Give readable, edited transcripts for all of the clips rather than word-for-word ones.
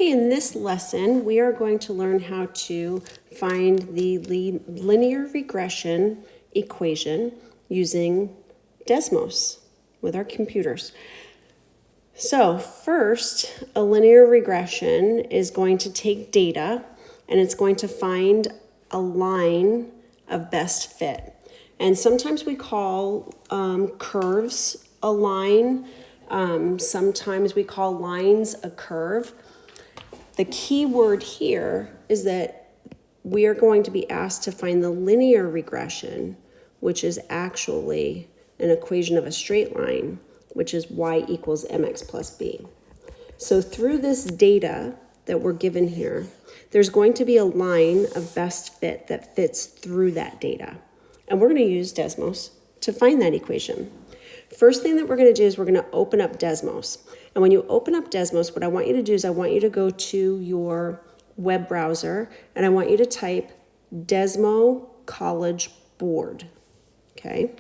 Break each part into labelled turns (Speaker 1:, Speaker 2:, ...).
Speaker 1: Okay, in this lesson, we are going to learn how to find the linear regression equation using Desmos with our computers. So first, a linear regression is going to take data and it's going to find a line of best fit. And sometimes we call curves a line. Sometimes we call lines a curve. The key word here is that we are going to be asked to find the linear regression, which is actually an equation of a straight line, which is y equals mx plus b. So through this data that we're given here, there's going to be a line of best fit that fits through that data. And we're going to use Desmos to find that equation. First thing that we're going to do is we're going to open up Desmos. And when you open up Desmos, what I want you to do is I want you to go to your web browser and I want you to type Desmo College Board. Okay,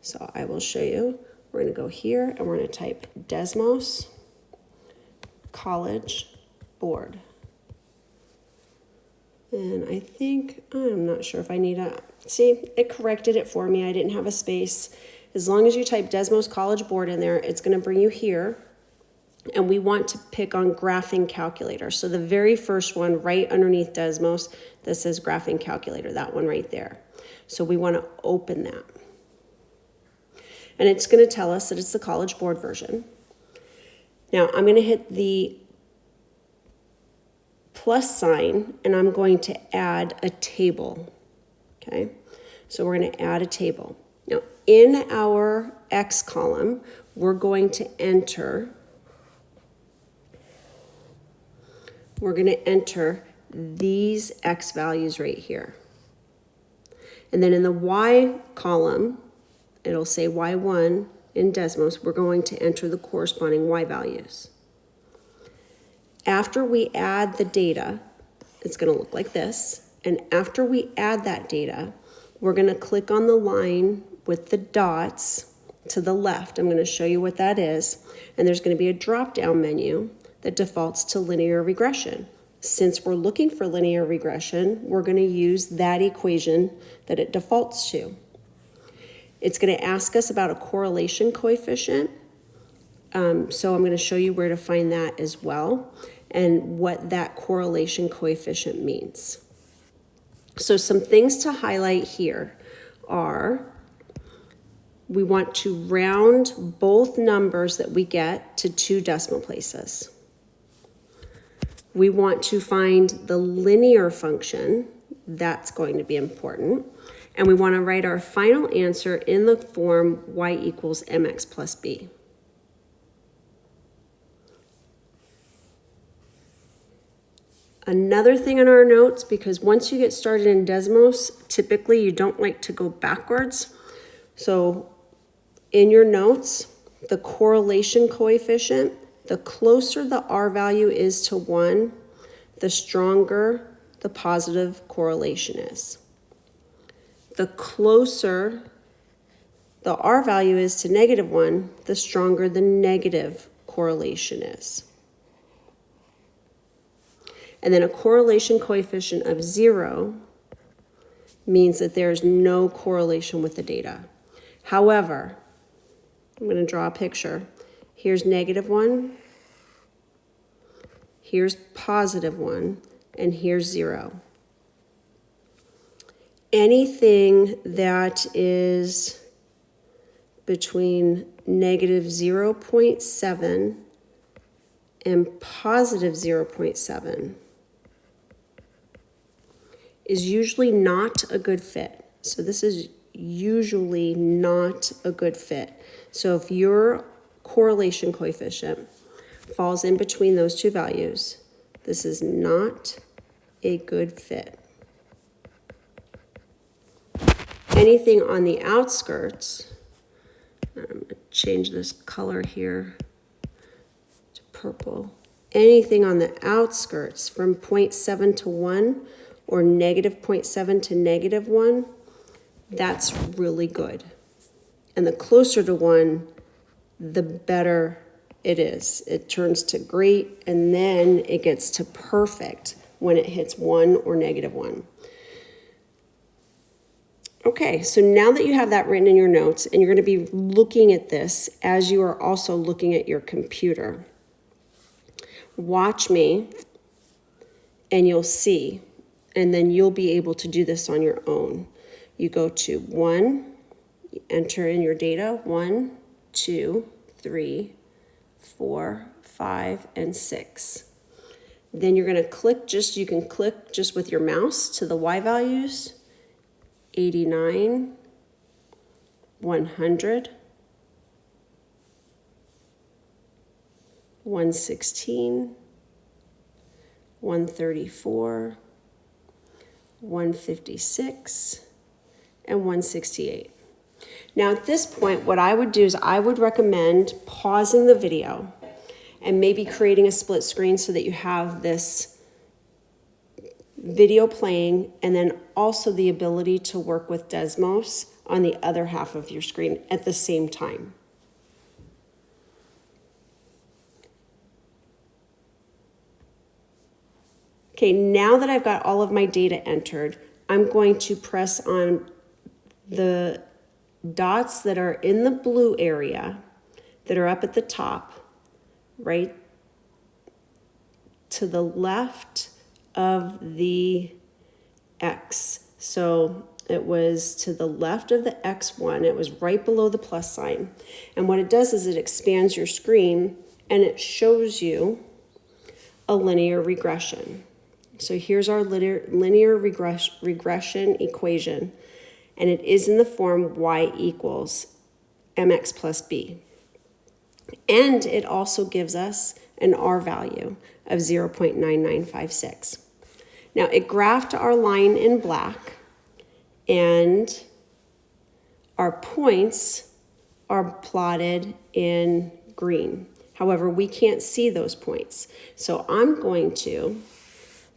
Speaker 1: so I will show you. We're going to go here and we're going to type Desmos College Board. And I think, I'm not sure if I need a, see, it corrected it for me. I didn't have a space. As long as you type Desmos College Board in there, it's going to bring you here. And we want to pick on Graphing Calculator. So the very first one right underneath Desmos that says Graphing Calculator, that one right there. So we want to open that. And it's going to tell us that it's the College Board version. Now I'm going to hit the plus sign and I'm going to add a table. Okay, so we're going to add a table. Now in our X column, we're going to enter these X values right here. And then in the Y column, it'll say Y1 in Desmos, we're going to enter the corresponding Y values. After we add the data, it's going to look like this. And after we add that data, we're going to click on the line with the dots to the left. I'm going to show you what that is. And there's going to be a drop-down menu that defaults to linear regression. Since we're looking for linear regression, we're going to use that equation that it defaults to. It's going to ask us about a correlation coefficient. So I'm going to show you where to find that as well and what that correlation coefficient means. So some things to highlight here are we want to round both numbers that we get to 2 decimal places. We want to find the linear function. That's going to be important. And we want to write our final answer in the form y equals mx plus b. Another thing in our notes, because once you get started in Desmos, typically you don't like to go backwards. So in your notes, the correlation coefficient, the closer the R value is to 1, the stronger the positive correlation is. The closer the R value is to -1, the stronger the negative correlation is. And then a correlation coefficient of 0 means that there's no correlation with the data. However, I'm going to draw a picture. Here's -1, here's +1, and here's 0. Anything that is between -0.7 and +0.7 is usually not a good fit. So this is usually not a good fit. So if your correlation coefficient falls in between those two values, this is not a good fit. Anything on the outskirts, I'm going to change this color here to purple. Anything on the outskirts from 0.7 to 1 or -0.7 to -1, that's really good. And the closer to 1, the better it is. It turns to great, and then it gets to perfect when it hits 1 or -1. Okay, so now that you have that written in your notes, and you're going to be looking at this as you are also looking at your computer, watch me and you'll see, and then you'll be able to do this on your own. You go to 1, enter in your data, 1, 2, 3, 4, 5, and 6. Then you're going to click you can click just with your mouse to the Y values, 89, 100, 116, 134, 156, and 168. Now at this point, what I would do is I would recommend pausing the video and maybe creating a split screen so that you have this video playing and then also the ability to work with Desmos on the other half of your screen at the same time. Okay, now that I've got all of my data entered, I'm going to press on the dots that are in the blue area that are up at the top, right to the left of the X. So it was to the left of the X1. It was right below the plus sign. And what it does is it expands your screen and it shows you a linear regression. So here's our linear regression equation, and it is in the form y equals mx plus b. And it also gives us an R value of 0.9956. Now it graphed our line in black, and our points are plotted in green. However, we can't see those points. So I'm going to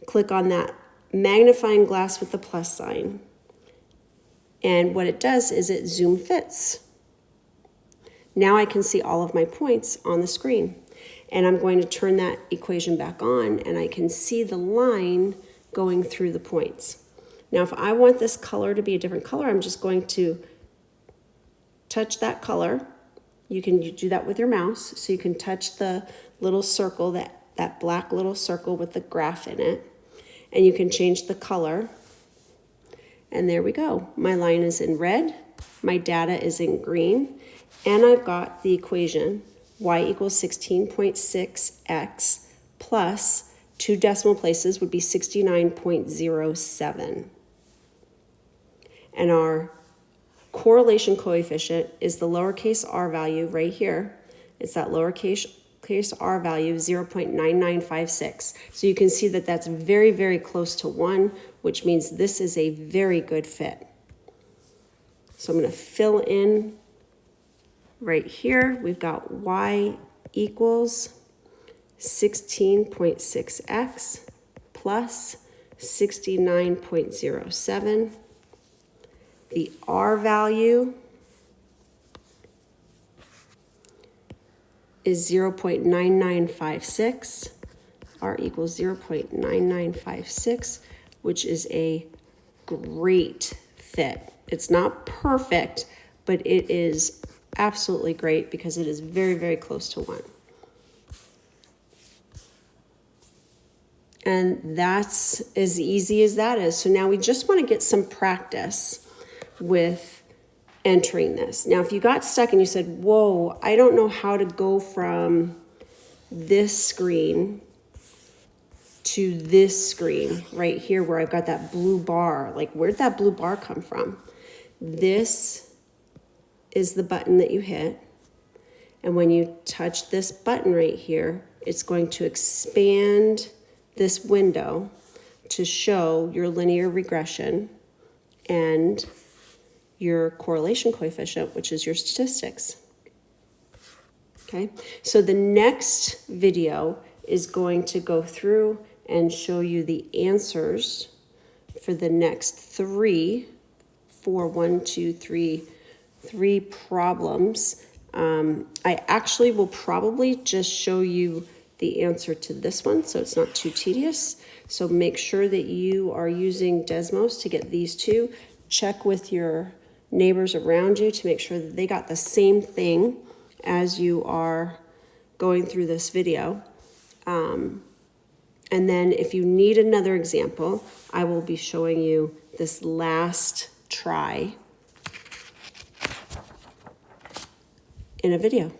Speaker 1: click on that magnifying glass with the plus sign. And what it does is it zoom fits. Now I can see all of my points on the screen. And I'm going to turn that equation back on and I can see the line going through the points. Now if I want this color to be a different color, I'm just going to touch that color. You can do that with your mouse. So you can touch the little circle, that black little circle with the graph in it. And you can change the color. And there we go. My line is in red. My data is in green. And I've got the equation y equals 16.6x plus 2 decimal places would be 69.07. And our correlation coefficient is the lowercase r value right here. It's that lowercase r value, 0.9956. So you can see that that's very, very close to 1, which means this is a very good fit. So I'm going to fill in right here. We've got y equals 16.6x plus 69.07. The R value is 0.9956. R equals 0.9956, which is a great fit. It's not perfect, but it is absolutely great because it is very, very close to 1. And that's as easy as that is. So now we just want to get some practice with entering this. Now, if you got stuck and you said, whoa, I don't know how to go from this screen to this screen right here where I've got that blue bar, like where'd that blue bar come from? This is the button that you hit. And when you touch this button right here, it's going to expand this window to show your linear regression and your correlation coefficient, which is your statistics. Okay, so the next video is going to go through and show you the answers for the next three problems I actually will probably just show you the answer to this one, so it's not too tedious. So make sure that you are using Desmos to get these two. Check with your neighbors around you to make sure that they got the same thing as you are going through this video. And then if you need another example, I will be showing you this last try in a video.